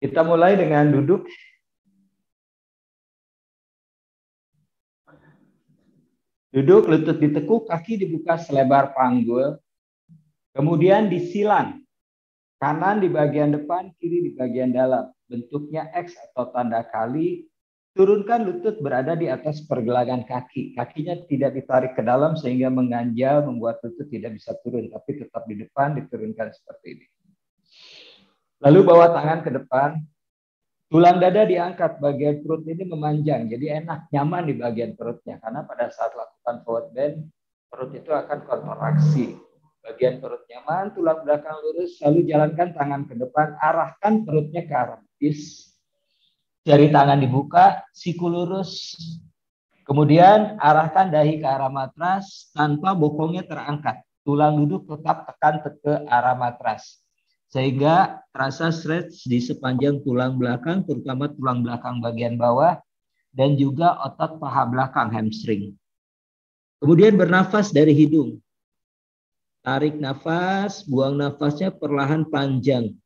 Kita mulai dengan duduk. Duduk, lutut ditekuk, kaki dibuka selebar panggul. Kemudian disilang. Kanan di bagian depan, kiri di bagian dalam. Bentuknya X atau tanda kali. Turunkan lutut berada di atas pergelangan kaki. Kakinya tidak ditarik ke dalam sehingga mengganjal, membuat lutut tidak bisa turun. Tapi tetap di depan, diturunkan seperti ini. Lalu bawa tangan ke depan. Tulang dada diangkat, bagian perut ini memanjang, jadi enak, nyaman di bagian perutnya. Karena pada saat lakukan forward bend, perut itu akan kontraksi. Bagian perut nyaman, tulang belakang lurus, lalu jalankan tangan ke depan, arahkan perutnya ke arah betis. Jari tangan dibuka, siku lurus. Kemudian arahkan dahi ke arah matras tanpa bokongnya terangkat. Tulang duduk tetap tekan ke arah matras. Sehingga terasa stretch di sepanjang tulang belakang, terutama tulang belakang bagian bawah, dan juga otot paha belakang, hamstring. Kemudian bernafas dari hidung. Tarik nafas, buang nafasnya perlahan panjang.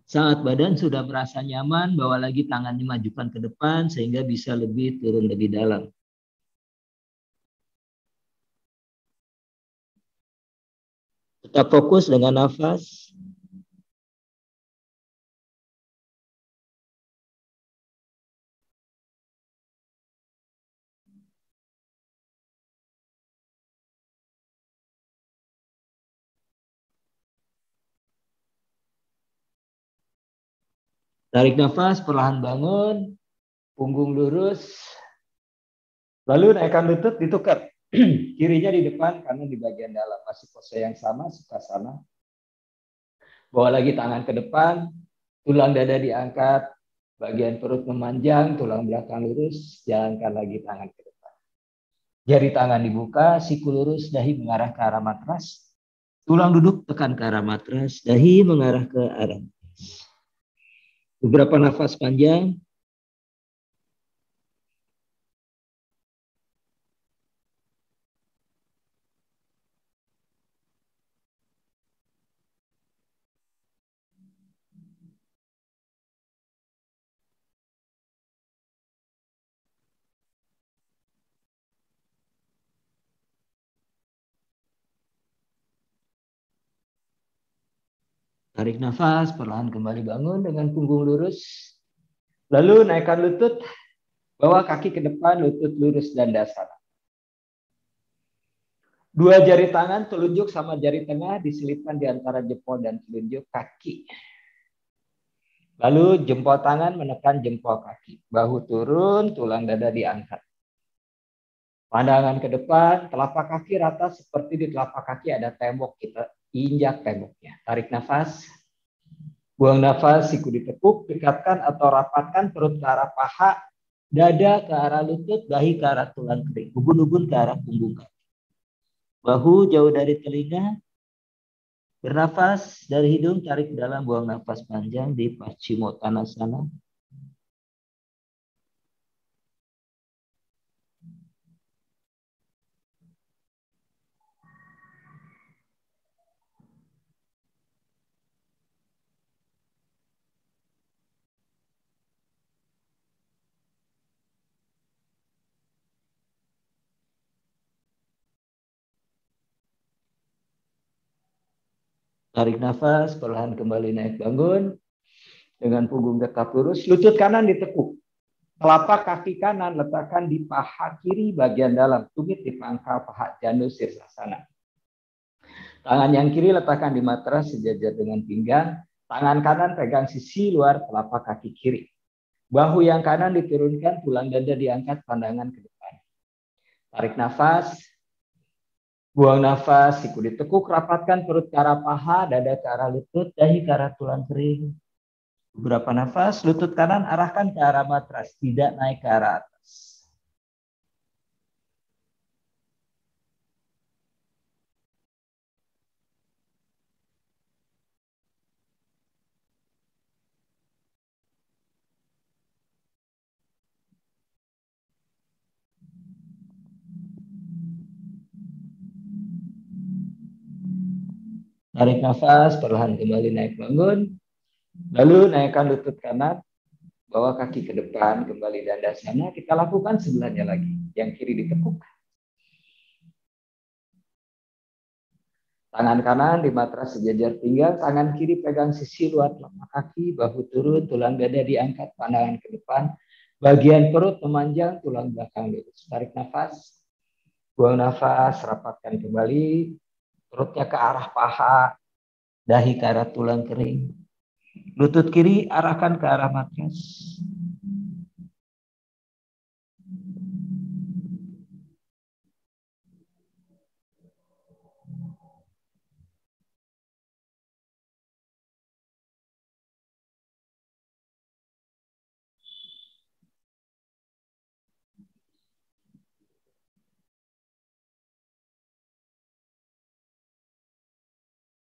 Saat badan sudah merasa nyaman, bawa lagi tangannya majukan ke depan sehingga bisa lebih turun lebih dalam. Tetap fokus dengan nafas. Tarik nafas, perlahan bangun, punggung lurus. Lalu naikkan lutut, ditukar. Kirinya di depan, kanan di bagian dalam. Masih pose yang sama, sukhasana. Bawa lagi tangan ke depan, tulang dada diangkat, bagian perut memanjang, tulang belakang lurus, jalankan lagi tangan ke depan. Jari tangan dibuka, siku lurus, dahi mengarah ke arah matras. Tulang duduk tekan ke arah matras, dahi mengarah ke arah matras. Beberapa nafas panjang. Tarik nafas, perlahan kembali bangun dengan punggung lurus. Lalu naikkan lutut, bawa kaki ke depan, lutut lurus dan dasar. Dua jari tangan, telunjuk sama jari tengah diselipkan di antara jempol dan telunjuk kaki. Lalu jempol tangan menekan jempol kaki. Bahu turun, tulang dada diangkat. Pandangan ke depan, telapak kaki rata seperti di telapak kaki ada tembok. Kita injak temboknya. Tarik nafas. Buang nafas, siku ditekuk, dekatkan atau rapatkan perut ke arah paha, dada ke arah lutut, dahi ke arah tulang kering, ubun-ubun ke arah punggung kaki. Bahu jauh dari telinga. Bernafas dari hidung, tarik ke dalam, buang nafas panjang di Paschimottanasana. Tarik nafas, perlahan kembali naik bangun. Dengan punggung tetap lurus, lutut kanan ditekuk. Telapak kaki kanan letakkan di paha kiri bagian dalam, tumit di pangkal paha Janu Sirsasana. Tangan yang kiri letakkan di matras sejajar dengan pinggang. Tangan kanan pegang sisi luar telapak kaki kiri. Bahu yang kanan diturunkan, tulang dada diangkat, pandangan ke depan. Tarik nafas. Buang nafas, siku ditekuk, rapatkan perut ke arah paha, dada ke arah lutut, dahi ke arah tulang kering. Beberapa nafas, lutut kanan arahkan ke arah matras, tidak naik ke arah atas. Tarik nafas, perlahan kembali naik bangun. Lalu naikkan lutut kanan, bawa kaki ke depan, kembali dandasana. Kita lakukan sebelahnya lagi. Yang kiri ditekuk. Tangan kanan di matras sejajar pinggang, tangan kiri pegang sisi luar telapak kaki, bahu turun, tulang dada diangkat, pandangan ke depan. Bagian perut memanjang, tulang belakang lurus. Tarik nafas, buang nafas, rapatkan kembali. Perutnya ke arah paha, dahi ke arah tulang kering. Lutut kiri arahkan ke arah matras.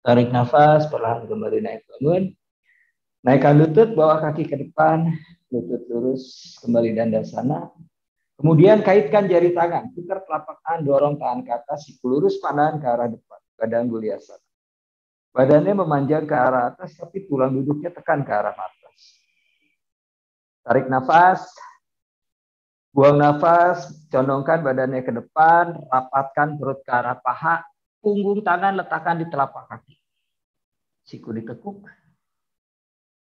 Tarik nafas, perlahan kembali naik bangun. Naikkan lutut, bawa kaki ke depan, lutut lurus, kembali dandasana. Kemudian kaitkan jari tangan, putar telapak tangan, dorong tangan ke atas, siku lurus, pandangan ke arah depan, badan guliasana. Badannya memanjang ke arah atas, tapi tulang duduknya tekan ke arah matras. Tarik nafas, buang nafas, condongkan badannya ke depan, rapatkan perut ke arah paha, punggung tangan letakkan di telapak kaki. Siku ditekuk.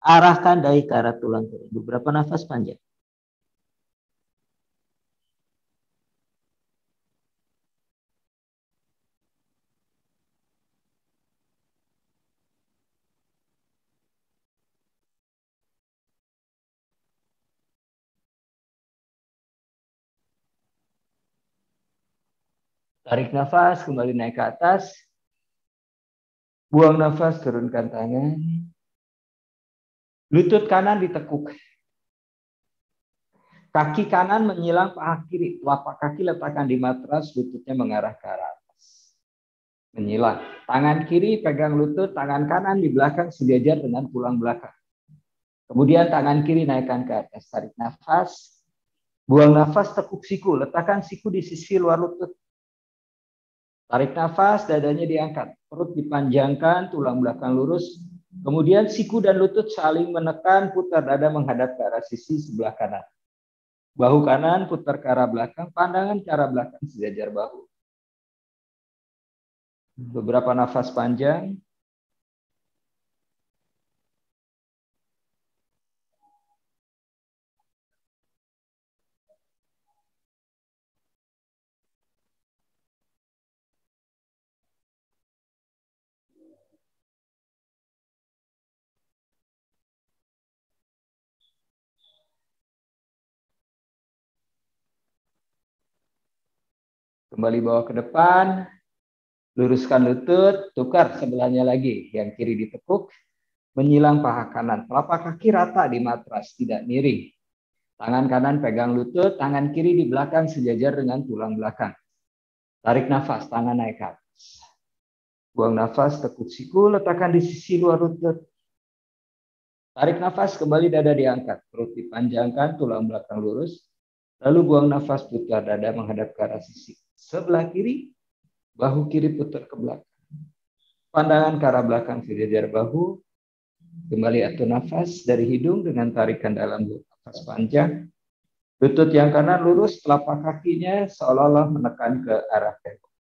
Arahkan dahi ke arah tulang kering. Beberapa nafas panjang. Tarik nafas, kembali naik ke atas. Buang nafas, turunkan tangan. Lutut kanan ditekuk. Kaki kanan menyilang paha kiri. Telapak kaki letakkan di matras, lututnya mengarah ke arah atas. Menyilang. Tangan kiri pegang lutut, tangan kanan di belakang sejajar dengan tulang belakang. Kemudian tangan kiri naikkan ke atas. Tarik nafas. Buang nafas, tekuk siku. Letakkan siku di sisi luar lutut. Tarik nafas, dadanya diangkat. Perut dipanjangkan, tulang belakang lurus. Kemudian siku dan lutut saling menekan, putar dada menghadap ke arah sisi sebelah kanan. Bahu kanan putar ke arah belakang, pandangan ke arah belakang sejajar bahu. Beberapa nafas panjang. Kembali bawa ke depan. Luruskan lutut, tukar sebelahnya lagi. Yang kiri ditekuk, menyilang paha kanan. Telapak kaki rata di matras, tidak miring. Tangan kanan pegang lutut, tangan kiri di belakang sejajar dengan tulang belakang. Tarik nafas, tangan naik ke atas. Buang nafas, tekuk siku, letakkan di sisi luar lutut. Tarik nafas, kembali dada diangkat. Perut dipanjangkan, tulang belakang lurus. Lalu buang nafas, putar dada menghadap ke arah sisi. Sebelah kiri, bahu kiri putar ke belakang. Pandangan ke arah belakang sejajar bahu. Kembali atur nafas dari hidung dengan tarikan dalam nafas panjang. Lutut yang kanan lurus, telapak kakinya seolah-olah menekan ke arah tembok.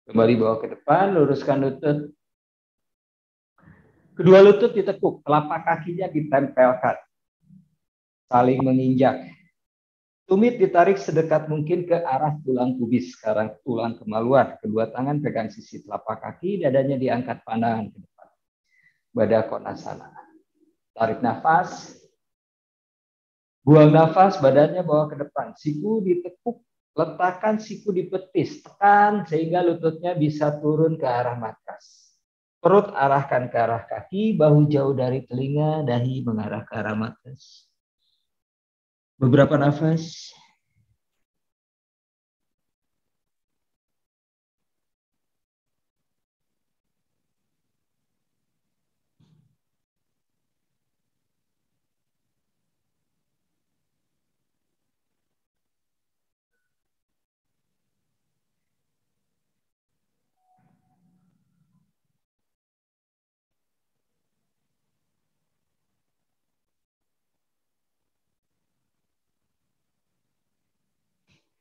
Kembali bawa ke depan, luruskan lutut. Kedua lutut ditekuk, telapak kakinya ditempelkan. Saling menginjak. Tumit ditarik sedekat mungkin ke arah tulang pubis, sekarang tulang kemaluan. Kedua tangan pegang sisi telapak kaki, dadanya diangkat pandangan ke depan. Badan konasana. Tarik nafas. Buang nafas, badannya bawa ke depan. Siku ditekuk, letakkan siku di petis. Tekan sehingga lututnya bisa turun ke arah matras. Perut arahkan ke arah kaki, bahu jauh dari telinga, dahi mengarah ke arah matras. Beberapa nafas.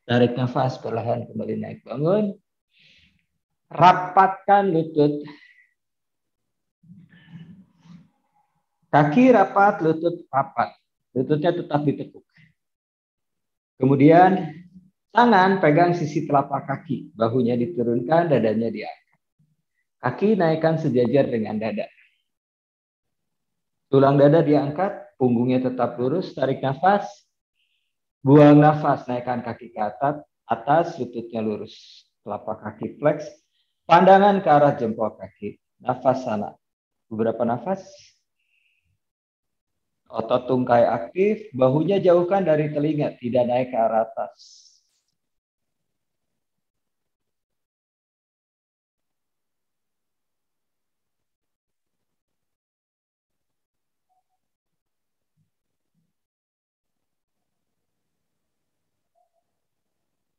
Tarik nafas perlahan kembali naik bangun. Rapatkan lutut. Kaki rapat, lutut rapat. Lututnya tetap ditekuk. Kemudian tangan pegang sisi telapak kaki. Bahunya diturunkan, dadanya diangkat. Kaki naikkan sejajar dengan dada. Tulang dada diangkat, punggungnya tetap lurus. Tarik nafas. Buang nafas, naikkan kaki ke atas, lututnya lurus. Telapak kaki flex. Pandangan ke arah jempol kaki. Nafas sana. Beberapa nafas. Otot tungkai aktif, bahunya jauhkan dari telinga, tidak naik ke arah atas.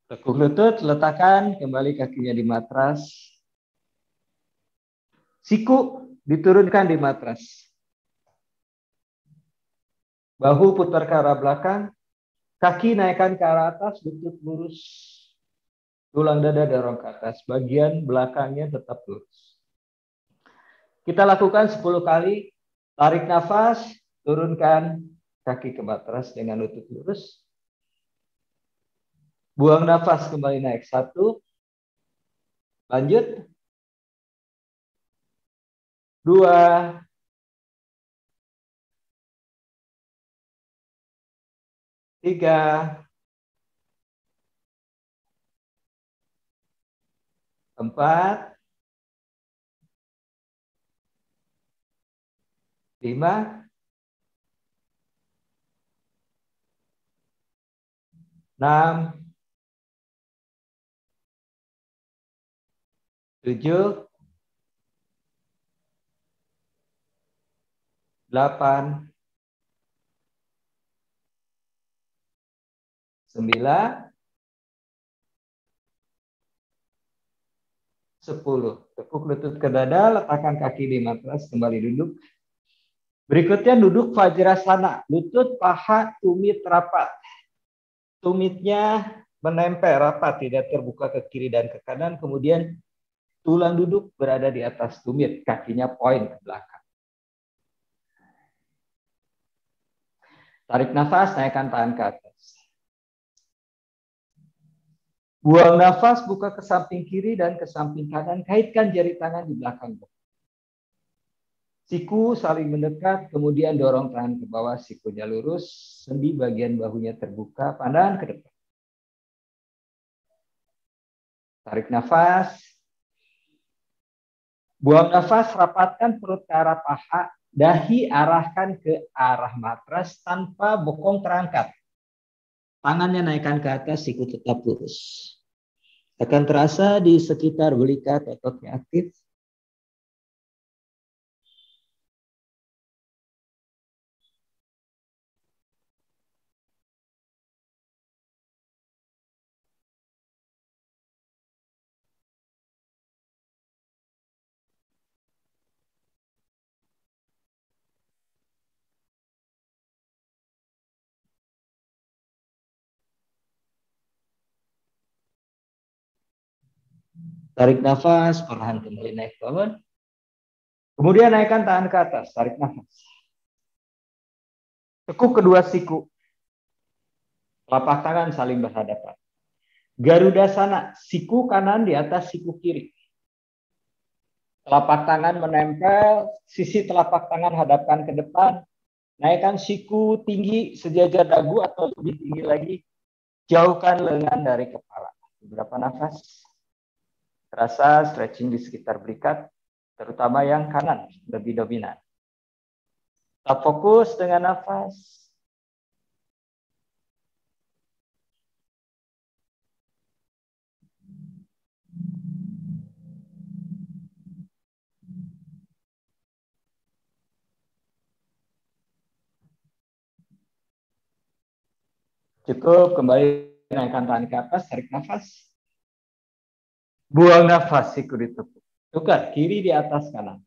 Tekuk lutut, letakkan kembali kakinya di matras. Siku diturunkan di matras. Bahu putar ke arah belakang, kaki naikkan ke arah atas, lutut lurus. Tulang dada dorong ke atas, bagian belakangnya tetap lurus. Kita lakukan 10 kali. Tarik nafas, turunkan kaki ke matras dengan lutut lurus. Buang nafas, kembali naik. 1. Lanjut. 2. 3. 4. 5. 6. 7. 8. 9. 10. Tekuk lutut ke dada, letakkan kaki di matras, kembali duduk. Berikutnya duduk Vajrasana. Lutut, paha, tumit rapat. Tumitnya menempel rapat, tidak terbuka ke kiri dan ke kanan. Kemudian tulang duduk berada di atas tumit, kakinya poin ke belakang. Tarik nafas, naikkan tangan ke atas. Buang nafas, buka ke samping kiri dan ke samping kanan. Kaitkan jari tangan di belakang. Siku saling mendekat, kemudian dorong tangan ke bawah, sikunya lurus, sendi bagian bahunya terbuka, pandangan ke depan. Tarik nafas. Buang nafas, rapatkan perut ke arah paha, dahi arahkan ke arah matras tanpa bokong terangkat. Tangannya naikkan ke atas, siku tetap lurus. Akan terasa di sekitar belikat ototnya aktif. Tarik nafas, perlahan kembali naik bangun. Kemudian naikkan tangan ke atas, tarik nafas. Tekuk kedua siku. Telapak tangan saling berhadapan. Garuda sana, siku kanan di atas siku kiri. Telapak tangan menempel, sisi telapak tangan hadapkan ke depan. Naikkan siku tinggi sejajar dagu atau lebih tinggi lagi. Jauhkan lengan dari kepala. Beberapa nafas. Terasa stretching di sekitar belikat. terutama yang kanan lebih dominan. Tetap fokus dengan nafas. Cukup, kembali naikkan tangan ke atas, tarik nafas. Buang nafas, siku ditekuk. Tukar, kiri di atas kanan.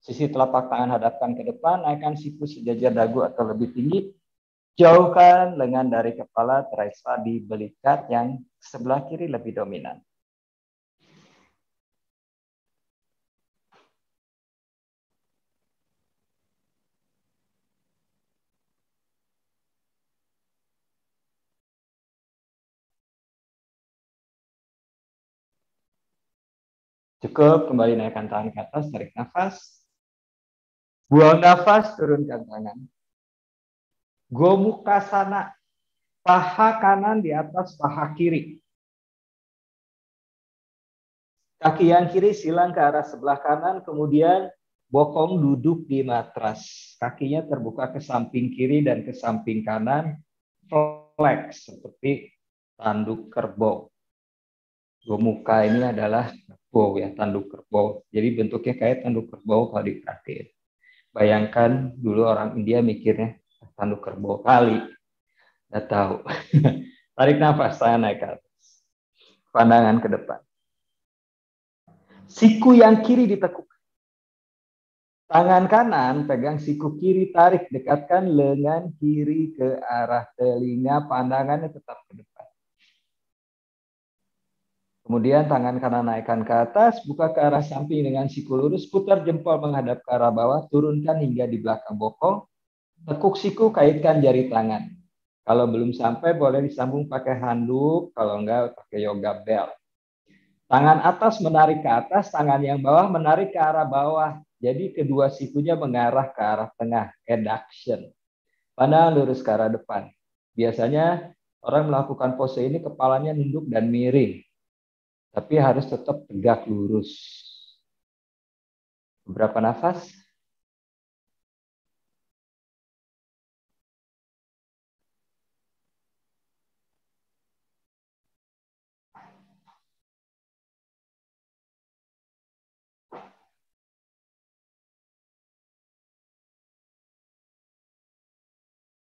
Sisi telapak tangan hadapkan ke depan, naikkan siku sejajar dagu atau lebih tinggi. Jauhkan lengan dari kepala, terasa di belikat yang sebelah kiri lebih dominan. Cukup, kembali naikkan tangan ke atas, tarik nafas. Buang nafas, turunkan tangan. Gomukasana, paha kanan di atas paha kiri. Kaki yang kiri silang ke arah sebelah kanan, kemudian bokong duduk di matras. Kakinya terbuka ke samping kiri dan ke samping kanan, flex seperti tanduk kerbau. Gomuka ini adalah kerbau ya, tanduk kerbau. Jadi bentuknya kayak tanduk kerbau kalau diperhatiin. Bayangkan dulu orang India mikirnya tanduk kerbau kali. Nggak tahu. Tarik nafas, tangan naik ke atas. Pandangan ke depan. Siku yang kiri ditekuk. Tangan kanan pegang siku kiri, tarik, dekatkan lengan kiri ke arah telinga, pandangannya tetap ke depan. Kemudian tangan kanan naikkan ke atas, buka ke arah samping dengan siku lurus, putar jempol menghadap ke arah bawah, turunkan hingga di belakang bokong, tekuk siku, kaitkan jari tangan. Kalau belum sampai boleh disambung pakai handuk, kalau enggak pakai yoga belt. Tangan atas menarik ke atas, tangan yang bawah menarik ke arah bawah. Jadi kedua sikunya mengarah ke arah tengah, adduction. Pandang lurus ke arah depan. Biasanya orang melakukan pose ini kepalanya nunduk dan miring. Tapi harus tetap tegak lurus. Beberapa nafas.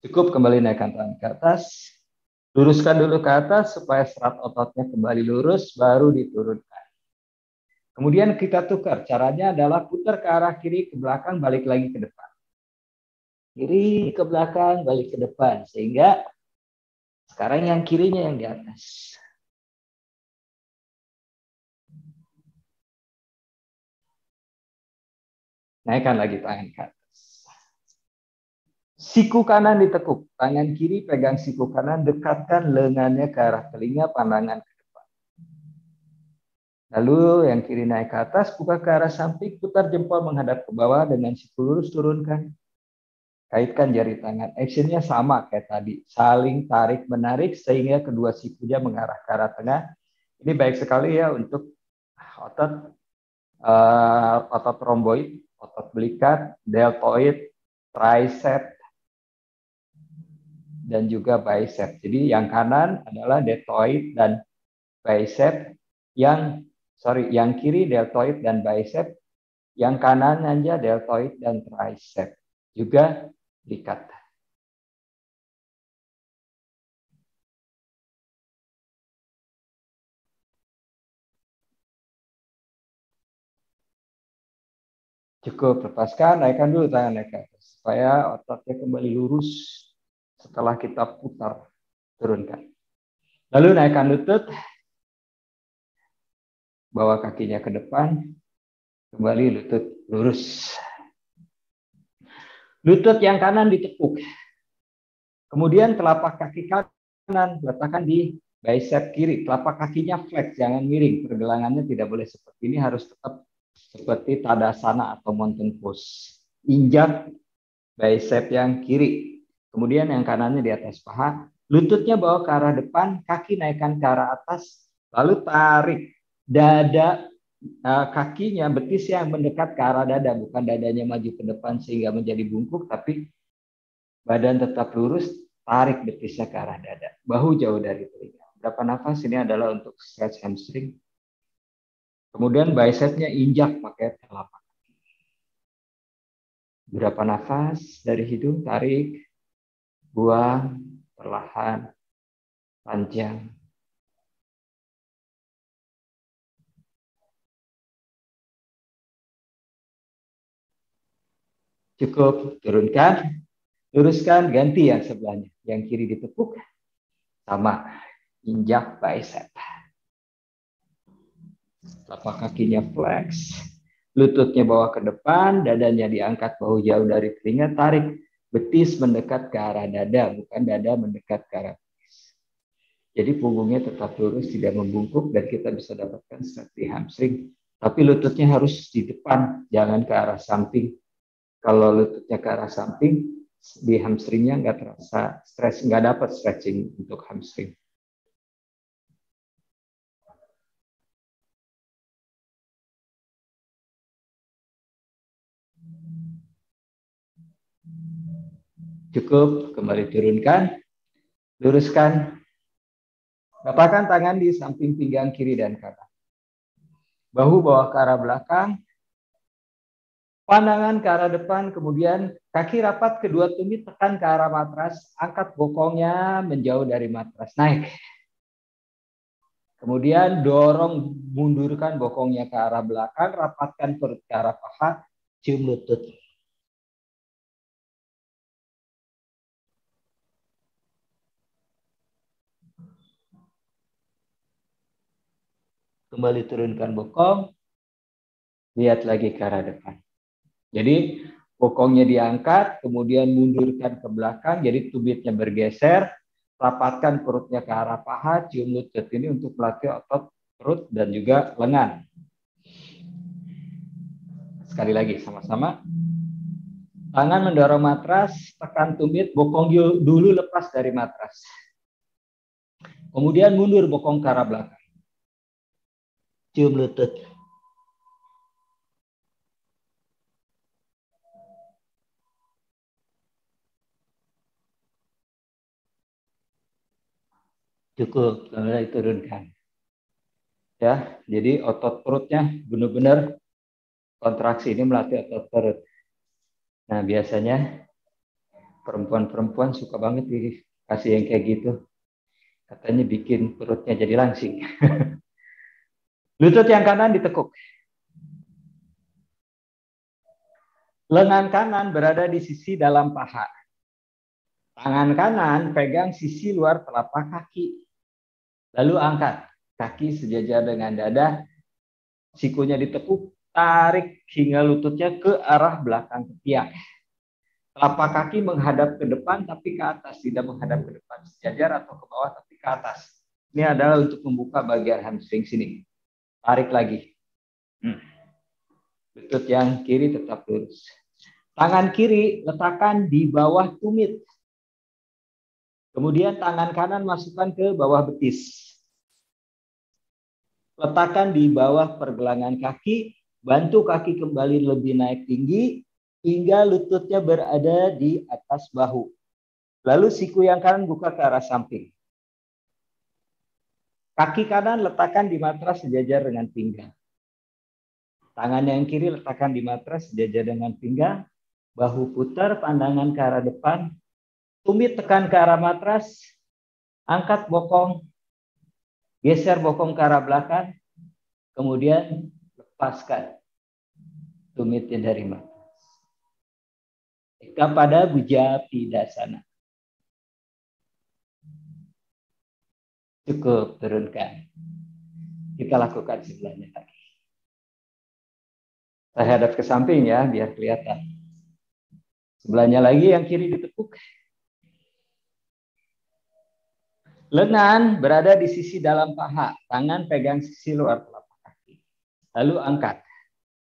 Cukup, kembali naikkan tangan ke atas. Luruskan dulu ke atas supaya serat ototnya kembali lurus, baru diturunkan. Kemudian kita tukar. Caranya adalah putar ke arah kiri, ke belakang, balik lagi ke depan. Kiri ke belakang, balik ke depan. Sehingga sekarang yang kirinya yang di atas. Naikkan lagi tangan ke atas. Siku kanan ditekuk. Tangan kiri pegang siku kanan, dekatkan lengannya ke arah telinga, pandangan ke depan. Lalu yang kiri naik ke atas, buka ke arah samping, putar jempol menghadap ke bawah dengan siku lurus, turunkan. Kaitkan jari tangan. Actionnya sama kayak tadi. Saling tarik-menarik sehingga kedua sikunya mengarah ke arah tengah. Ini baik sekali ya untuk otot romboid, otot belikat, deltoid, tricep, dan juga bicep. Jadi yang kanan adalah deltoid dan bicep, yang kiri deltoid dan bicep, yang kanan aja deltoid dan tricep. Juga belikat. Cukup, lepaskan, naikkan dulu tangan naik ke atas supaya ototnya kembali lurus setelah kita putar, turunkan. Lalu naikkan lutut, bawa kakinya ke depan, kembali lutut lurus. Lutut yang kanan ditekuk. Kemudian telapak kaki kanan letakkan di bicep kiri. Telapak kakinya flex, jangan miring. Pergelangannya tidak boleh seperti ini, harus tetap seperti tadasana atau mountain pose. Injak bicep yang kiri. Kemudian yang kanannya di atas paha. Lututnya bawa ke arah depan, kaki naikkan ke arah atas. Lalu tarik dada kakinya, betisnya yang mendekat ke arah dada, bukan dadanya maju ke depan sehingga menjadi bungkuk, tapi badan tetap lurus, tarik betisnya ke arah dada. Bahu jauh dari telinga. Berapa nafas ini adalah untuk stretch hamstring. Kemudian bicepnya injak pakai telapak. Berapa nafas dari hidung, tarik, buang, perlahan, panjang. Cukup, turunkan, luruskan, ganti yang sebelahnya. Yang kiri ditepuk, sama, injak bicep. Telapak kakinya flex, lututnya bawa ke depan, dadanya diangkat bahu jauh dari telinga, tarik, betis mendekat ke arah dada, bukan dada mendekat ke arah betis. Jadi punggungnya tetap lurus, tidak membungkuk, dan kita bisa dapatkan stretch hamstring. Tapi lututnya harus di depan, jangan ke arah samping. Kalau lututnya ke arah samping, di hamstringnya nggak terasa stretch, nggak dapat stretching untuk hamstring. Cukup, kembali turunkan, luruskan, letakkan tangan di samping pinggang kiri dan kanan. Bahu bawa ke arah belakang, pandangan ke arah depan, kemudian kaki rapat, kedua tumit tekan ke arah matras, angkat bokongnya menjauh dari matras, naik. Kemudian dorong, mundurkan bokongnya ke arah belakang, rapatkan perut ke arah paha, cium lutut. Kembali turunkan bokong, lihat lagi ke arah depan. Jadi bokongnya diangkat, kemudian mundurkan ke belakang, jadi tumitnya bergeser, rapatkan perutnya ke arah paha, cium lutut. Ini untuk melatih otot perut dan juga lengan. Sekali lagi, sama-sama. Tangan mendorong matras, tekan tumit, bokong dulu lepas dari matras. Kemudian mundur bokong ke arah belakang. Cium lutut. Cukup, kemudian turunkan. Ya, jadi otot perutnya benar-benar kontraksi, ini melatih otot perut. Nah, biasanya perempuan-perempuan suka banget dikasih yang kayak gitu. Katanya bikin perutnya jadi langsing. Lutut yang kanan ditekuk. Lengan kanan berada di sisi dalam paha. Tangan kanan pegang sisi luar telapak kaki. Lalu angkat. Kaki sejajar dengan dada. Sikunya ditekuk. Tarik hingga lututnya ke arah belakang ketiak. Telapak kaki menghadap ke depan tapi ke atas. Tidak menghadap ke depan sejajar atau ke bawah tapi ke atas. Ini adalah untuk membuka bagian hamstring sini. Tarik lagi. Lutut yang kiri tetap lurus. Tangan kiri letakkan di bawah tumit. Kemudian tangan kanan masukkan ke bawah betis. Letakkan di bawah pergelangan kaki. Bantu kaki kembali lebih naik tinggi hingga lututnya berada di atas bahu. Lalu siku yang kanan buka ke arah samping. Kaki kanan letakkan di matras sejajar dengan pinggang. Tangan yang kiri letakkan di matras sejajar dengan pinggang. Bahu putar, pandangan ke arah depan. Tumit tekan ke arah matras. Angkat bokong. Geser bokong ke arah belakang. Kemudian lepaskan tumitnya dari matras. Eka pada Bhuja Pidasana. Cukup, turunkan. Kita lakukan sebelahnya lagi. Saya hadap ke samping ya, biar kelihatan. Sebelahnya lagi yang kiri ditekuk. Lengan berada di sisi dalam paha. Tangan pegang sisi luar telapak kaki. Lalu angkat.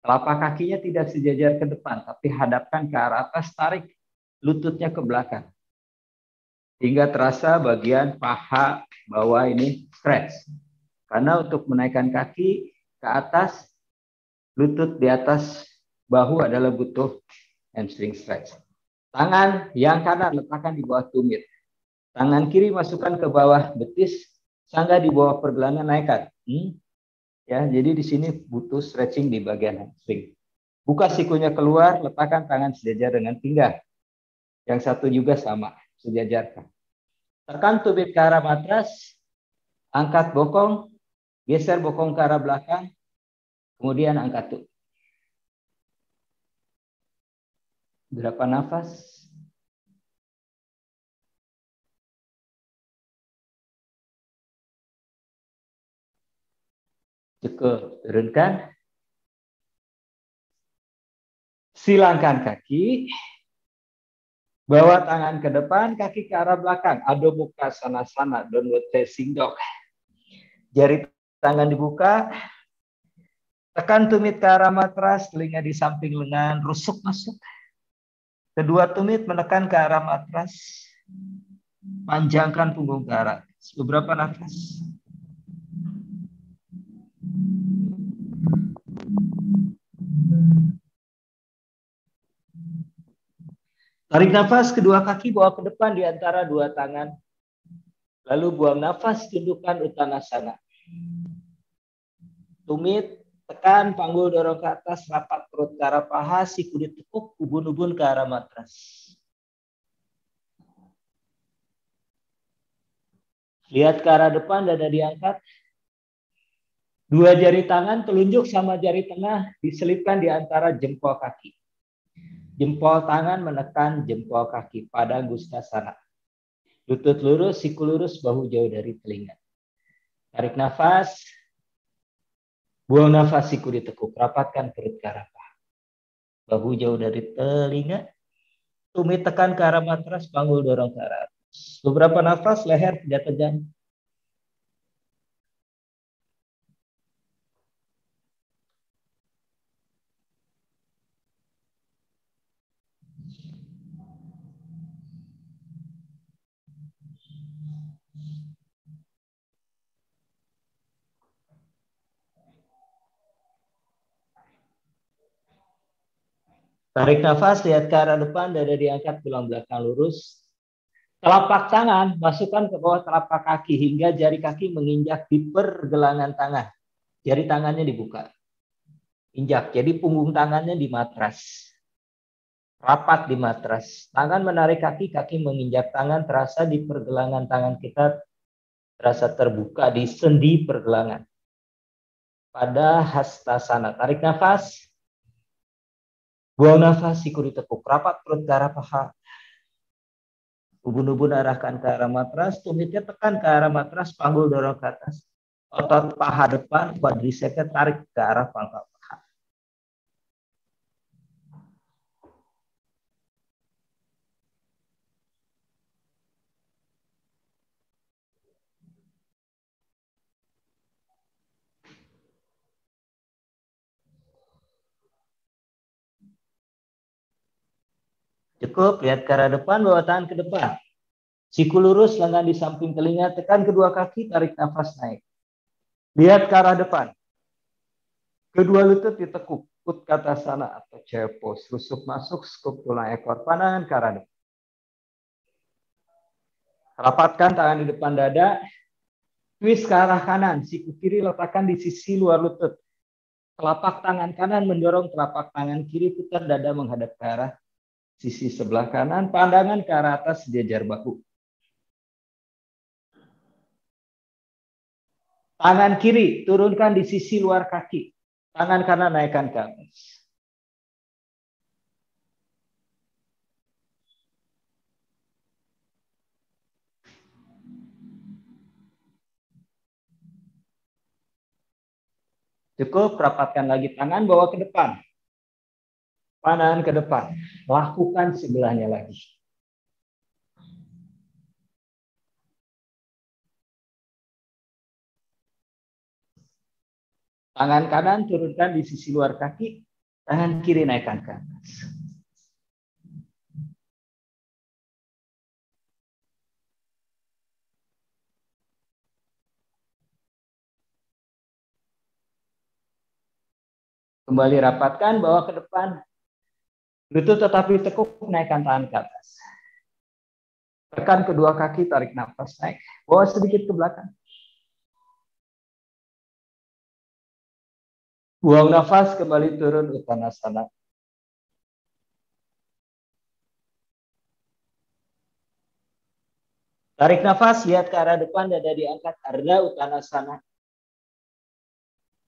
Telapak kakinya tidak sejajar ke depan, tapi hadapkan ke arah atas, tarik lututnya ke belakang. Hingga terasa bagian paha bawah ini stretch. Karena untuk menaikkan kaki ke atas, lutut di atas bahu adalah butuh hamstring stretch. Tangan yang kanan letakkan di bawah tumit. Tangan kiri masukkan ke bawah betis, sangga di bawah pergelangan naikkan. Ya, jadi di sini butuh stretching di bagian hamstring. Buka sikunya keluar, letakkan tangan sejajar dengan pinggang. Yang satu juga sama, sejajarkan. Tekan tumit ke arah matras, angkat bokong, geser bokong ke arah belakang, kemudian angkat tuh. Berapa nafas? Cukup, turunkan. Silangkan kaki. Bawa tangan ke depan, kaki ke arah belakang. Adho Mukha Svanasana, downward facing dog. Jari tangan dibuka. Tekan tumit ke arah matras, telinga di samping lengan, rusuk masuk. Kedua tumit menekan ke arah matras. Panjangkan punggung ke arah. Beberapa nafas. Tarik nafas, kedua kaki bawa ke depan di antara dua tangan. Lalu buang nafas, tundukkan Uttanasana. Tumit, tekan, panggul dorong ke atas, rapat perut ke arah paha, siku ditekuk, ubun-ubun ke arah matras. Lihat ke arah depan, dada diangkat. Dua jari tangan, telunjuk sama jari tengah, diselipkan di antara jempol kaki. Jempol tangan menekan jempol kaki pada Gustasana. Lutut lurus, siku lurus, bahu jauh dari telinga. Tarik nafas. Buang nafas, siku ditekuk. Rapatkan perut ke arah paha. Bahu jauh dari telinga. Tumit tekan ke arah matras, panggul dorong ke arah atas. Beberapa nafas, leher tidak tegang. Tarik nafas, lihat ke arah depan, dada diangkat, tulang belakang lurus. Telapak tangan masukkan ke bawah telapak kaki hingga jari kaki menginjak di pergelangan tangan. Jari tangannya dibuka. Injak, jadi punggung tangannya di matras. Rapat di matras. Tangan menarik kaki, kaki menginjak tangan, terasa di pergelangan tangan kita, terasa terbuka di sendi pergelangan. Pada hastasana, tarik nafas. Buang nafas, siku ditekuk, rapat perut ke arah paha. Ubun-ubun arahkan ke arah matras, tumitnya tekan ke arah matras, panggul dorong ke atas. Otot paha depan, quadricepsnya tarik ke arah pangkal paha. Cukup, lihat ke arah depan, bawa tangan ke depan. Siku lurus, lengan di samping telinga, tekan kedua kaki, tarik nafas naik. Lihat ke arah depan. Kedua lutut ditekuk, Utkatasana atau chair pose. Rusuk masuk, skup tulang ekor, pandangan ke arah depan. Rapatkan tangan di depan dada, twist ke arah kanan, siku kiri letakkan di sisi luar lutut. Telapak tangan kanan mendorong telapak tangan kiri, putar dada menghadap ke arah sisi sebelah kanan, pandangan ke arah atas sejajar bahu. Tangan kiri turunkan di sisi luar kaki. Tangan kanan naikkan ke atas. Cukup, rapatkan lagi tangan, bawa ke depan. Pandangan ke depan. Lakukan sebelahnya lagi. Tangan kanan turunkan di sisi luar kaki. Tangan kiri naikkan ke atas. Kembali rapatkan, bawa ke depan. Lutut tetapi tekuk, naikkan tangan ke atas. Tekan kedua kaki, tarik nafas, naik. Bawa sedikit ke belakang. Buang nafas, kembali turun Uttanasana. Tarik nafas, lihat ke arah depan, dada diangkat, Ardha Uttanasana.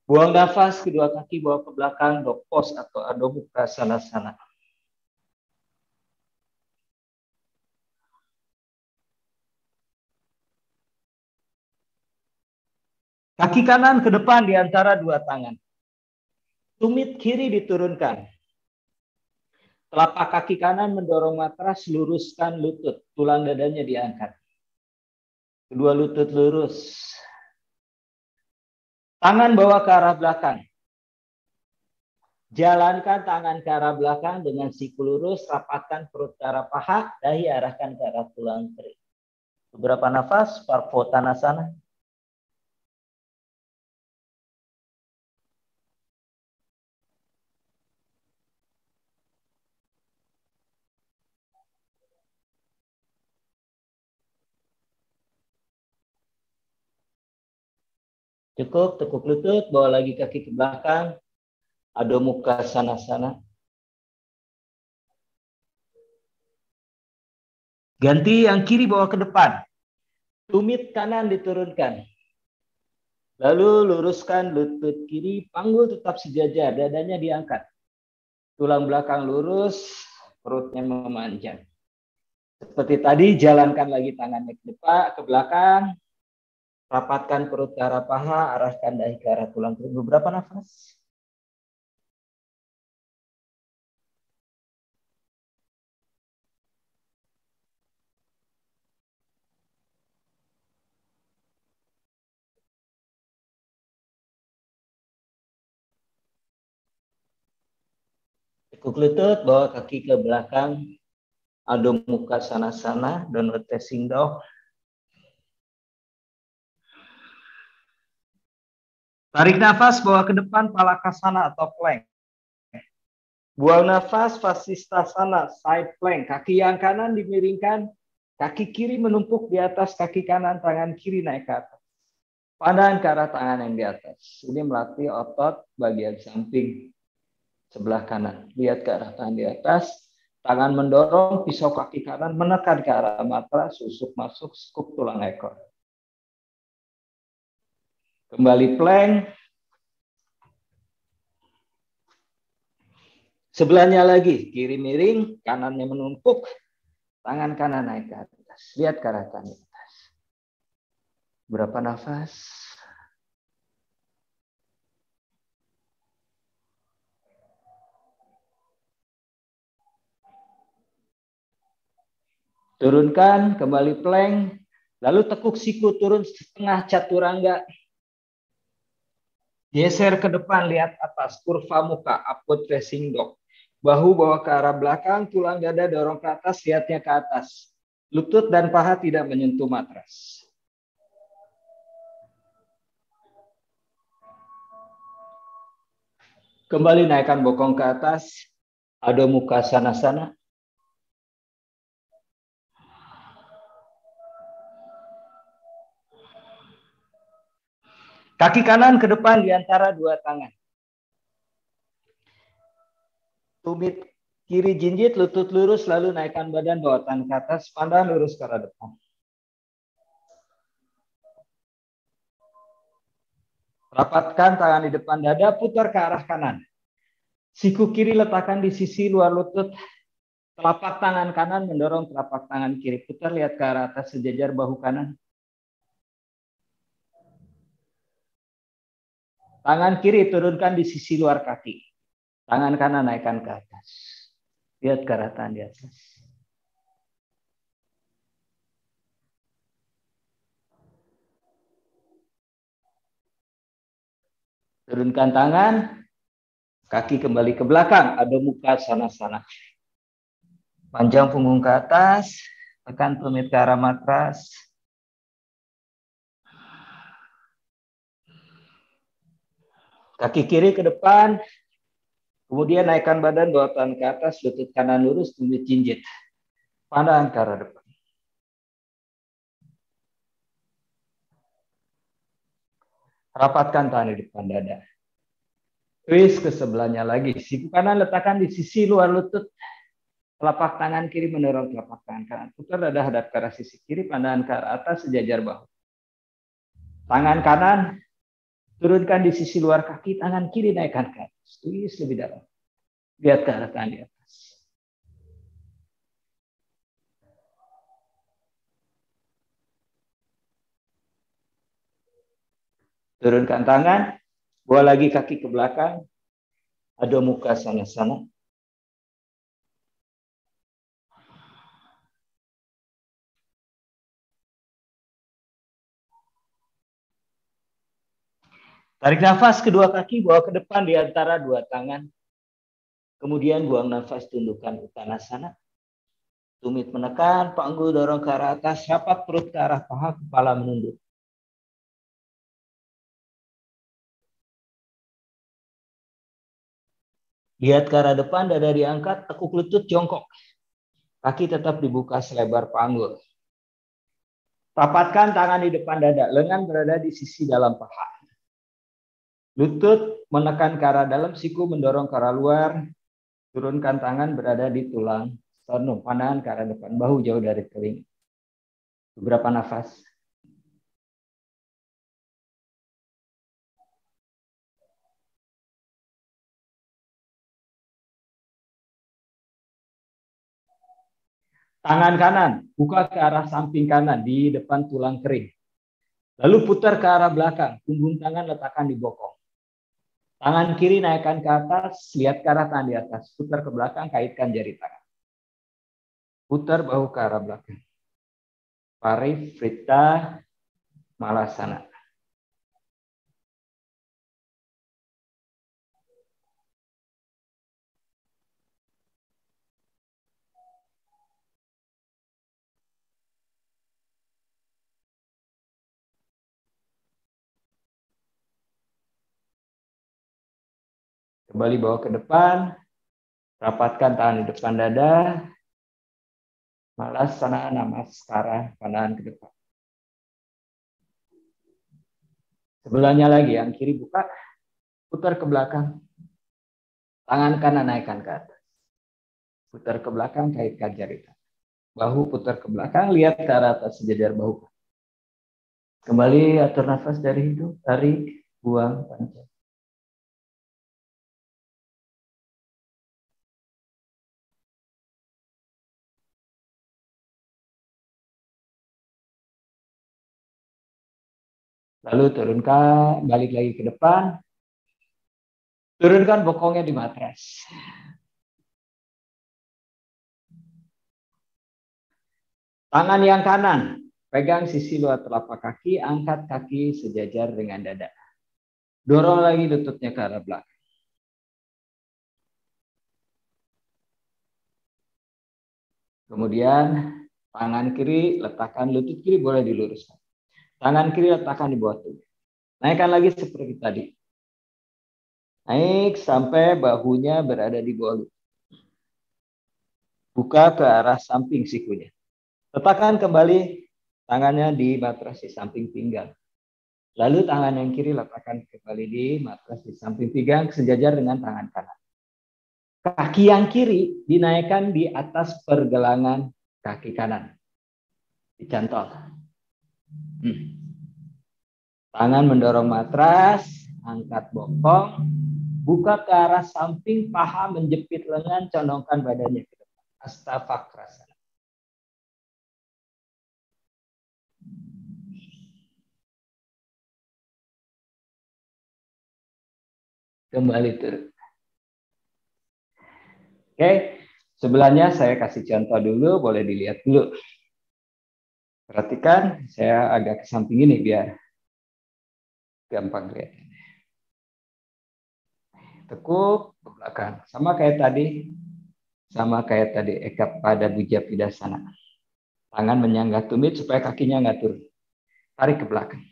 Buang nafas, kedua kaki bawa ke belakang, dog pose atau Adho Mukha Svanasana. Kaki kanan ke depan di antara dua tangan. Tumit kiri diturunkan. Telapak kaki kanan mendorong matras, luruskan lutut. Tulang dadanya diangkat. Kedua lutut lurus. Tangan bawa ke arah belakang. Jalankan tangan ke arah belakang dengan siku lurus, rapatkan perut ke arah paha, dahi arahkan ke arah tulang kering. Beberapa nafas, Parvottanasana. Cukup, tekuk lutut, bawa lagi kaki ke belakang. Adho Mukha Svanasana. Ganti yang kiri bawa ke depan. Tumit kanan diturunkan. Lalu luruskan lutut kiri, panggul tetap sejajar, dadanya diangkat. Tulang belakang lurus, perutnya memanjang. Seperti tadi, jalankan lagi tangannya ke depan, ke belakang. Rapatkan perut ke arah paha, arahkan dahi ke arah tulang kering. Beberapa nafas. Tekuk lutut, bawa kaki ke belakang. Adho Mukha Svanasana, downward facing dog. Tarik nafas, bawa ke depan, Palakasana atau plank. Buang nafas, Vasisthasana, side plank. Kaki yang kanan dimiringkan, kaki kiri menumpuk di atas kaki kanan, tangan kiri naik ke atas. Pandang ke arah tangan yang di atas. Ini melatih otot bagian samping sebelah kanan. Lihat ke arah tangan di atas. Tangan mendorong, pisau kaki kanan menekan ke arah matras, susuk masuk, skup tulang ekor. Kembali plank. Sebelahnya lagi, kiri miring, kanannya menumpuk, tangan kanan naik ke atas. Lihat ke arah tangan di atas. Berapa nafas? Turunkan, kembali plank. Lalu tekuk siku turun setengah chaturanga. Geser ke depan, lihat atas, kurva muka, upward facing dog. Bahu bawa ke arah belakang, tulang dada dorong ke atas, lihatnya ke atas. Lutut dan paha tidak menyentuh matras. Kembali naikkan bokong ke atas, Adho Mukha Svanasana. Kaki kanan ke depan di antara dua tangan. Tumit kiri jinjit, lutut lurus, lalu naikkan badan, bawa tangan ke atas, pandang lurus ke arah depan. Rapatkan tangan di depan dada, putar ke arah kanan. Siku kiri letakkan di sisi luar lutut. Telapak tangan kanan mendorong telapak tangan kiri. Putar, lihat ke arah atas, sejajar bahu kanan. Tangan kiri turunkan di sisi luar kaki. Tangan kanan naikkan ke atas. Lihat ke arah tangan di atas. Turunkan tangan. Kaki kembali ke belakang. Adho Mukha Svanasana. Panjang punggung ke atas. Tekan tumit ke arah matras. Kaki kiri ke depan. Kemudian naikkan badan, bawa tangan ke atas, lutut kanan lurus, tumit jinjit. Pandang ke arah depan. Rapatkan tangan di depan dada. Twist ke sebelahnya lagi. Siku kanan letakkan di sisi luar lutut. Telapak tangan kiri mendorong telapak tangan kanan. Putar dada hadap ke arah sisi kiri, pandangan ke arah atas sejajar bahu. Tangan kanan turunkan di sisi luar kaki, tangan kiri naikkan ke atas. Twist lebih dalam. Lihat ke arah tangan di atas. Turunkan tangan, bawa lagi kaki ke belakang, adu muka sana-sana. Tarik nafas kedua kaki, bawa ke depan di antara dua tangan. Kemudian buang nafas, tundukkan uttanasana. Tumit menekan, panggul dorong ke arah atas, rapat perut ke arah paha, kepala menunduk. Lihat ke arah depan, dada diangkat, tekuk lutut jongkok. Kaki tetap dibuka selebar panggul. Rapatkan tangan di depan dada, lengan berada di sisi dalam paha. Lutut menekan ke arah dalam, siku mendorong ke arah luar. Turunkan tangan berada di tulang sternum, pandangan ke arah depan, bahu jauh dari telinga. Beberapa nafas. Tangan kanan, buka ke arah samping kanan di depan tulang kering. Lalu putar ke arah belakang, punggung tangan letakkan di bokong. Tangan kiri naikkan ke atas, lihat ke arah tangan di atas. Putar ke belakang, kaitkan jari tangan. Putar bahu ke arah belakang. Parivrtta Malasana. Kembali bawa ke depan, rapatkan tangan di depan dada, Malasana Namaskara, pandangan ke depan. Sebelahnya lagi, yang kiri buka, putar ke belakang, tangan kanan naikkan ke atas. Putar ke belakang, kaitkan jari tangan. Bahu putar ke belakang, lihat ke arah atas sejajar bahu. Kembali atur nafas dari hidung, tarik, buang, panjang. Lalu turunkan, balik lagi ke depan. Turunkan bokongnya di matras. Tangan yang kanan, pegang sisi luar telapak kaki, angkat kaki sejajar dengan dada. Dorong lagi lututnya ke arah belakang. Kemudian tangan kiri letakkan, lutut kiri boleh diluruskan. Tangan kiri letakkan di bawah tubuh. Naikkan lagi seperti tadi. Naik sampai bahunya berada di bawah lutut. Buka ke arah samping sikunya. Letakkan kembali tangannya di matras di samping pinggang. Lalu tangan yang kiri letakkan kembali di matras di samping pinggang sejajar dengan tangan kanan. Kaki yang kiri dinaikkan di atas pergelangan kaki kanan. Dicantol. Tangan mendorong matras, angkat bokong, buka ke arah samping, paha menjepit lengan, condongkan badannya ke depan. Astavakrasana. Kembali turun. Oke, sebelahnya saya kasih contoh dulu, boleh dilihat dulu. Perhatikan, saya agak ke samping ini biar gampang lihat. Tekuk ke belakang, sama kayak tadi Eka pada Buja Pidasana. Tangan menyangga tumit supaya kakinya nggak turun. Tarik ke belakang.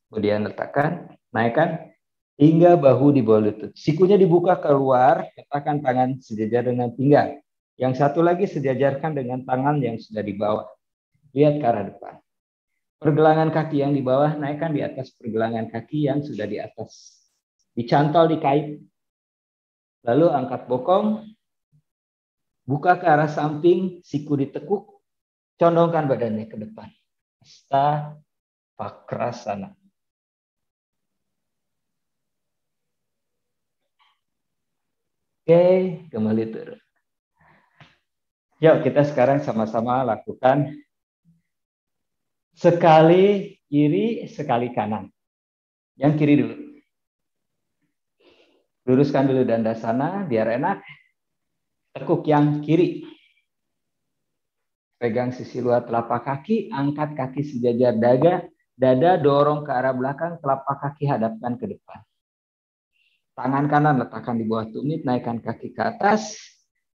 Kemudian letakkan, naikkan, hingga bahu di bawah lutut. Sikunya dibuka keluar, letakkan tangan sejajar dengan pinggang. Yang satu lagi sejajarkan dengan tangan yang sudah di bawah. Lihat ke arah depan. Pergelangan kaki yang di bawah naikkan di atas pergelangan kaki yang sudah di atas. Dicantol di kait. Lalu angkat bokong. Buka ke arah samping, siku ditekuk. Condongkan badannya ke depan. Hasta Vakrasana. Oke, kembali turun. Yuk kita sekarang sama-sama lakukan sekali kiri, sekali kanan. Yang kiri dulu. Luruskan dulu dandasana biar enak. Tekuk yang kiri. Pegang sisi luar telapak kaki, angkat kaki sejajar dada, dorong ke arah belakang, telapak kaki hadapkan ke depan. Tangan kanan letakkan di bawah tumit, naikkan kaki ke atas,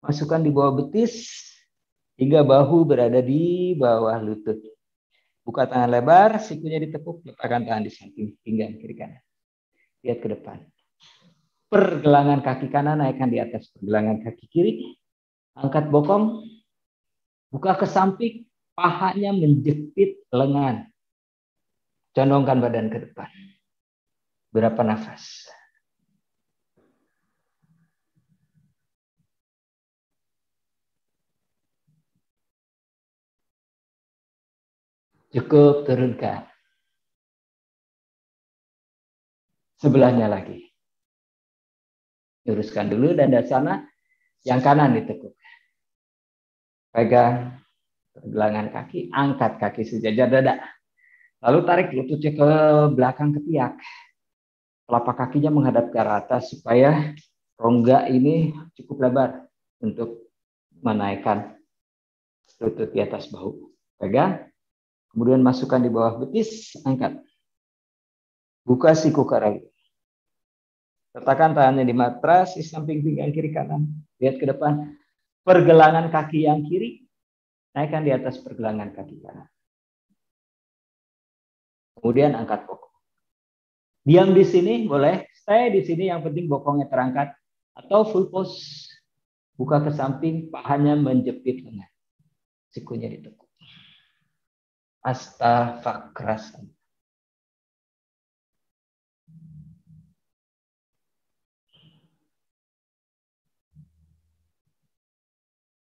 masukkan di bawah betis, hingga bahu berada di bawah lutut. Buka tangan lebar, sikunya ditekuk, letakkan tangan di samping pinggang kiri kanan. Lihat ke depan. Pergelangan kaki kanan naikkan di atas pergelangan kaki kiri. Angkat bokong, buka ke samping, pahanya menjepit lengan. Condongkan badan ke depan. Berapa nafas? Cukup, turunkan. Sebelahnya lagi. Luruskan dulu dandasana, yang kanan ditekuk. Pegang pergelangan kaki, angkat kaki sejajar dada. Lalu tarik lututnya ke belakang ketiak. Telapak kakinya menghadap ke arah atas supaya rongga ini cukup lebar untuk menaikkan lutut di atas bahu. Pegang. Kemudian masukkan di bawah betis, angkat. Buka siku ke arah. Letakkan tangannya di matras di samping pinggang kiri kanan. Lihat ke depan. Pergelangan kaki yang kiri naikkan di atas pergelangan kaki kanan. Kemudian angkat bokong. Diam di sini boleh, stay di sini yang penting bokongnya terangkat atau full pose. Buka ke samping, pahanya menjepit lengan. Sikunya ditekuk. Hasta Vakrasana.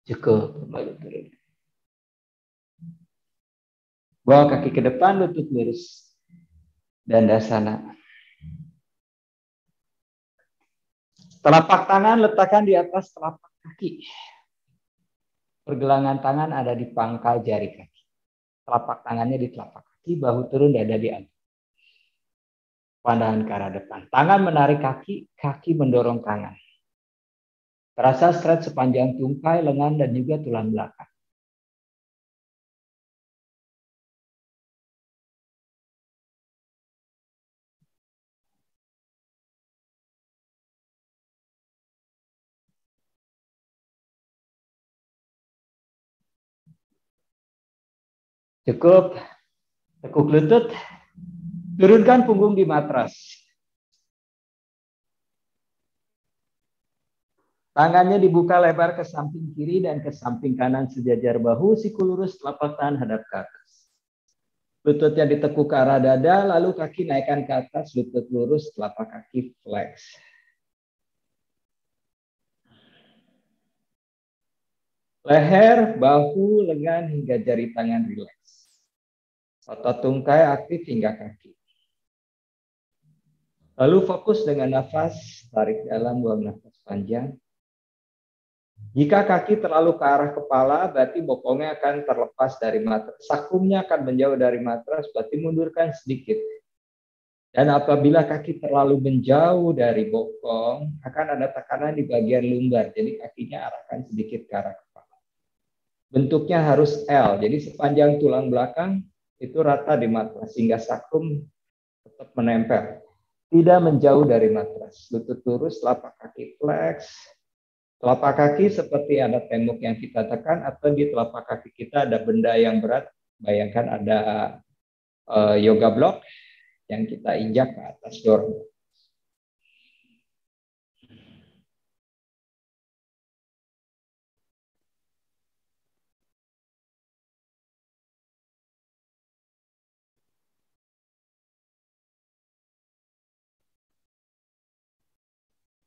Cukup, kembali turun. Bawa kaki ke depan, lutut lurus. Dandasana. Telapak tangan letakkan di atas telapak kaki. Pergelangan tangan ada di pangkal jari kaki. Telapak tangannya di telapak kaki, bahu turun, dada di atas. Pandangan ke arah depan. Tangan menarik kaki, kaki mendorong tangan. Terasa stretch sepanjang tungkai, lengan, dan juga tulang belakang. Cukup. Tekuk lutut. Turunkan punggung di matras. Tangannya dibuka lebar ke samping kiri dan ke samping kanan sejajar bahu, siku lurus, telapak tangan hadap ke atas. Lututnya ditekuk ke arah dada, lalu kaki naikkan ke atas, lutut lurus, telapak kaki flex. Leher, bahu, lengan, hingga jari tangan rileks. Otot tungkai aktif hingga kaki. Lalu fokus dengan nafas, tarik dalam, buang nafas panjang. Jika kaki terlalu ke arah kepala, berarti bokongnya akan terlepas dari matras. Sakumnya akan menjauh dari matras, berarti mundurkan sedikit. Dan apabila kaki terlalu menjauh dari bokong, akan ada tekanan di bagian lumbar. Jadi kakinya arahkan sedikit ke arah kepala. Bentuknya harus L, jadi sepanjang tulang belakang itu rata di matras, sehingga sakum tetap menempel. Tidak menjauh dari matras. Lutut lurus, telapak kaki flex. Telapak kaki seperti ada tembok yang kita tekan, atau di telapak kaki kita ada benda yang berat. Bayangkan ada yoga block yang kita injak ke atas, dorong.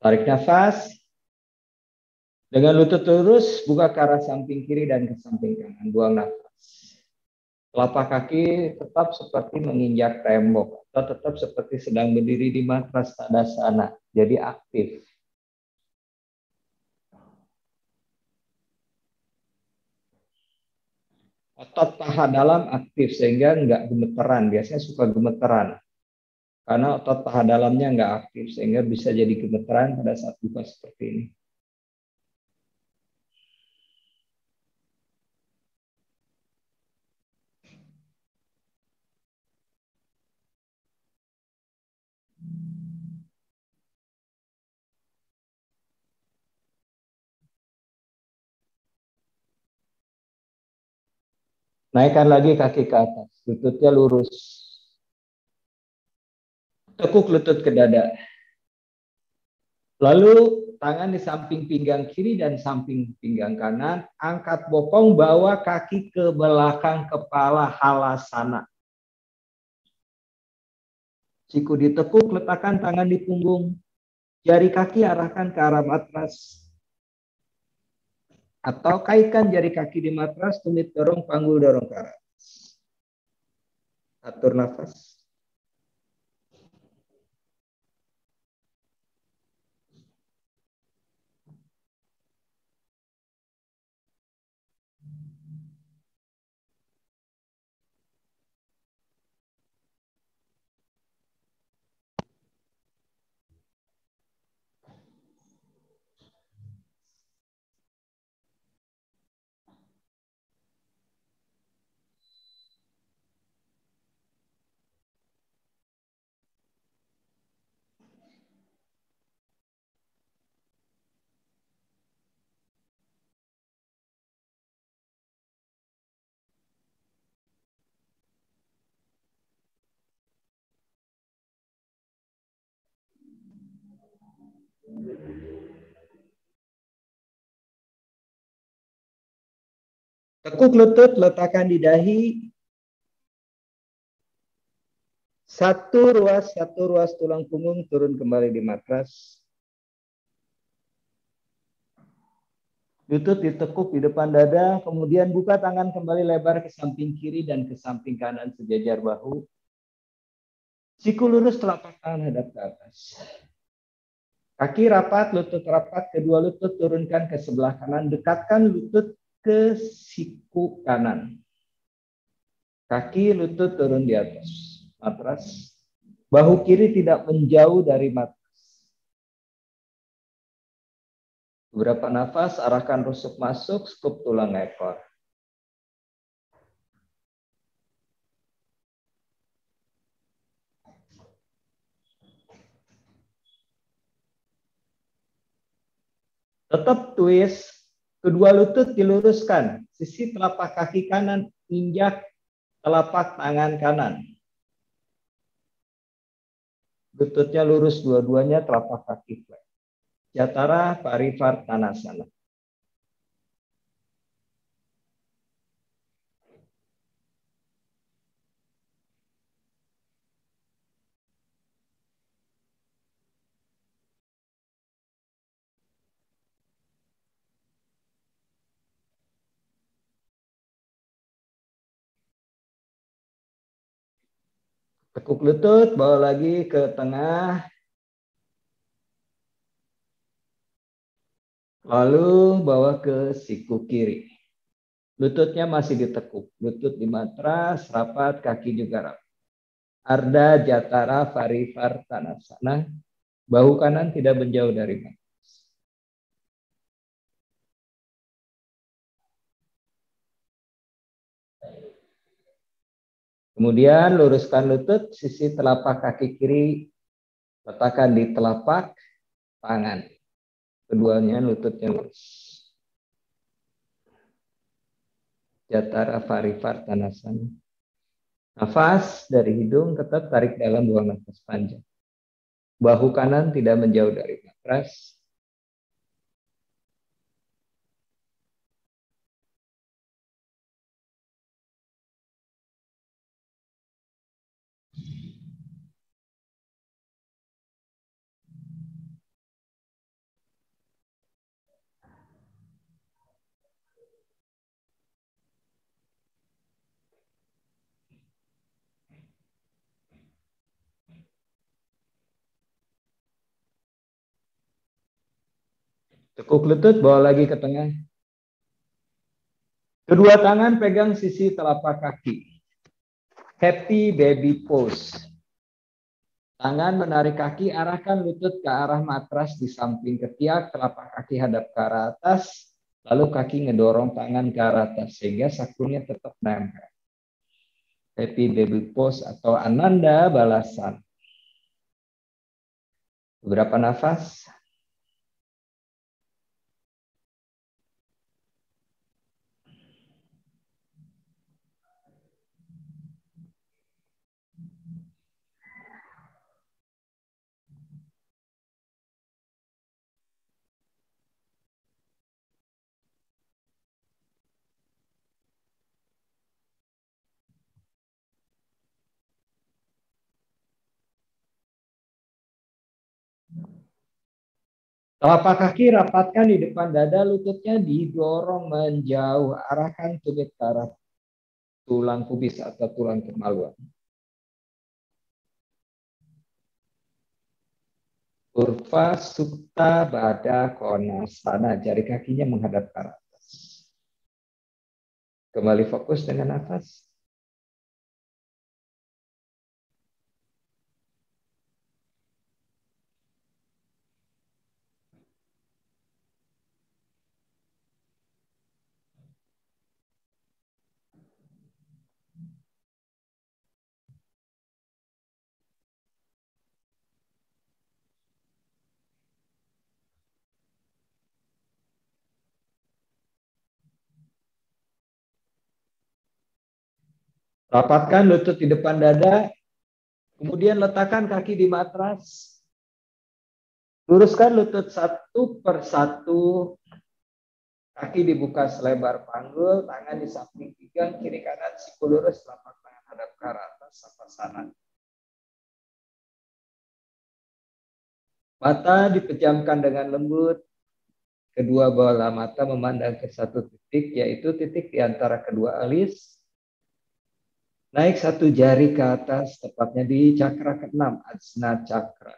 Tarik nafas. Dengan lutut lurus, buka ke arah samping kiri dan ke samping kanan. Buang nafas. Telapak kaki tetap seperti menginjak tembok atau tetap seperti sedang berdiri di matras tadasana. Jadi aktif. Otot paha dalam aktif sehingga nggak gemeteran. Biasanya suka gemeteran. Karena otot paha dalamnya nggak aktif sehingga bisa jadi gemeteran pada saat buka seperti ini. Naikkan lagi kaki ke atas, lututnya lurus. Tekuk lutut ke dada. Lalu tangan di samping pinggang kiri dan samping pinggang kanan. Angkat bokong, bawa kaki ke belakang kepala, halasana. Siku ditekuk, letakkan tangan di punggung. Jari kaki arahkan ke arah matras. Atau kaitkan jari kaki di matras, tumit dorong, panggul dorong ke arah. Atur nafas. Tekuk lutut, letakkan di dahi. Satu ruas tulang punggung turun kembali di matras. Lutut ditekuk di depan dada, kemudian buka tangan kembali lebar ke samping kiri dan ke samping kanan sejajar bahu. Siku lurus, telapak tangan hadap ke atas. Kaki rapat, lutut rapat, kedua lutut turunkan ke sebelah kanan, dekatkan lutut ke siku kanan. Kaki lutut turun di atas matras. Bahu kiri tidak menjauh dari matras. Beberapa nafas, arahkan rusuk masuk, skup tulang ekor. Tetap twist, kedua lutut diluruskan. Sisi telapak kaki kanan injak telapak tangan kanan. Lututnya lurus dua-duanya, telapak kaki flat. Jatara Parivartanasana. Tekuk lutut, bawa lagi ke tengah. Lalu bawa ke siku kiri. Lututnya masih ditekuk. Lutut di matras, rapat, kaki juga rapat. Ardha Jatara Parivartanasana. Bahu kanan tidak menjauh dari matras. Kemudian luruskan lutut, sisi telapak kaki kiri letakkan di telapak tangan. Keduanya lututnya lurus. Jatara Parivartanasana. Nafas dari hidung, tetap tarik dalam, buang nafas panjang. Bahu kanan tidak menjauh dari matras. Tekuk lutut, bawa lagi ke tengah. Kedua tangan pegang sisi telapak kaki. Happy baby pose. Tangan menarik kaki, arahkan lutut ke arah matras di samping ketiak, telapak kaki hadap ke arah atas, lalu kaki ngedorong tangan ke arah atas sehingga sakunya tetap nempel. Happy baby pose atau Ananda balasan. Beberapa nafas. Telapak kaki rapatkan di depan dada, lututnya didorong menjauh. Arahkan tumit ke arah tulang pubis atau tulang kemaluan. Kurva Supta Baddha Konasana. Jari kakinya menghadap ke arah atas. Kembali fokus dengan nafas. Rapatkan lutut di depan dada. Kemudian letakkan kaki di matras. Luruskan lutut satu per satu. Kaki dibuka selebar panggul, tangan di samping pinggang, kiri kanan, siku lurus, telapak tangan hadap ke arah atas, savasana. Mata dipejamkan dengan lembut. Kedua bola mata memandang ke satu titik, yaitu titik di antara kedua alis. Naik satu jari ke atas, tepatnya di cakra ke-6, Ajna Cakra.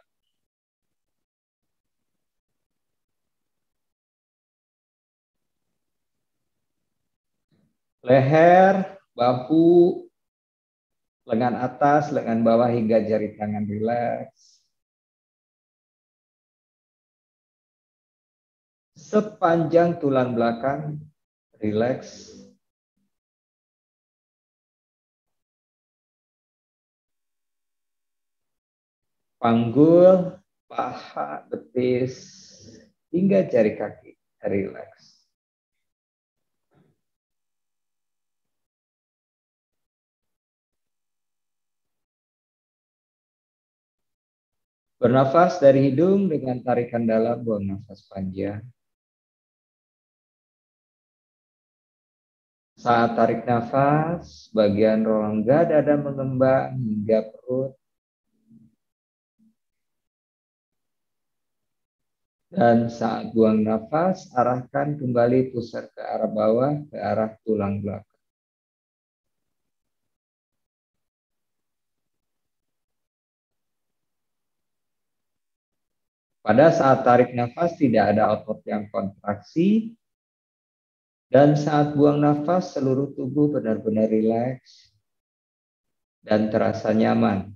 Leher, bahu, lengan atas, lengan bawah hingga jari tangan rileks. Sepanjang tulang belakang rileks. Panggul, paha, betis, hingga jari kaki rileks. Bernafas dari hidung dengan tarikan dalam, buang nafas panjang. Saat tarik nafas, bagian rongga dada mengembang hingga perut. Dan saat buang nafas, arahkan kembali pusat ke arah bawah, ke arah tulang belakang. Pada saat tarik nafas tidak ada otot yang kontraksi. Dan saat buang nafas, seluruh tubuh benar-benar rileks dan terasa nyaman.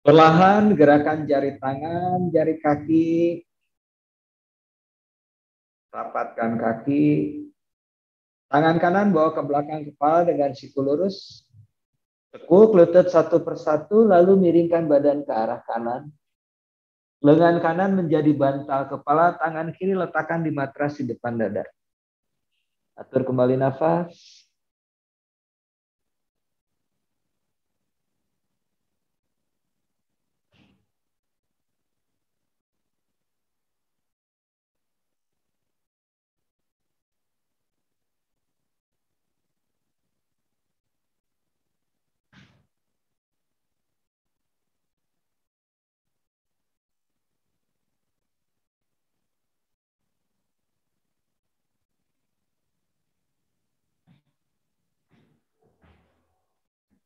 Perlahan gerakan jari tangan, jari kaki, rapatkan kaki. Tangan kanan bawa ke belakang kepala dengan siku lurus. Tekuk lutut satu persatu, lalu miringkan badan ke arah kanan. Lengan kanan menjadi bantal kepala, tangan kiri letakkan di matras di depan dada. Atur kembali nafas.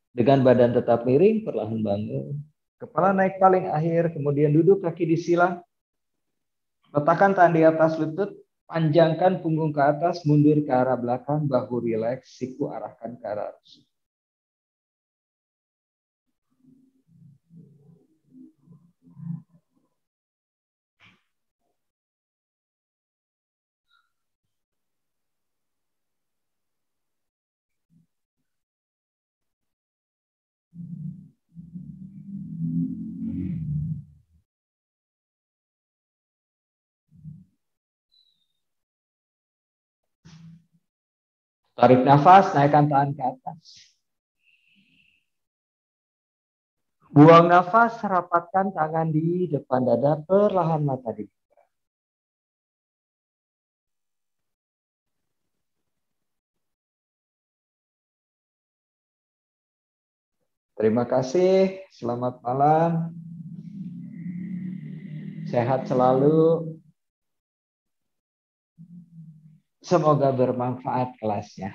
Dengan badan tetap miring, perlahan bangun. Kepala naik paling akhir, kemudian duduk kaki disilang. Letakkan tangan di atas lutut, panjangkan punggung ke atas, mundur ke arah belakang, bahu rileks, siku arahkan ke arah rusuk. Tarik nafas, naikkan tangan ke atas. Buang nafas, rapatkan tangan di depan dada, perlahan mata dibuka. Terima kasih, selamat malam. Sehat selalu. Semoga bermanfaat kelasnya.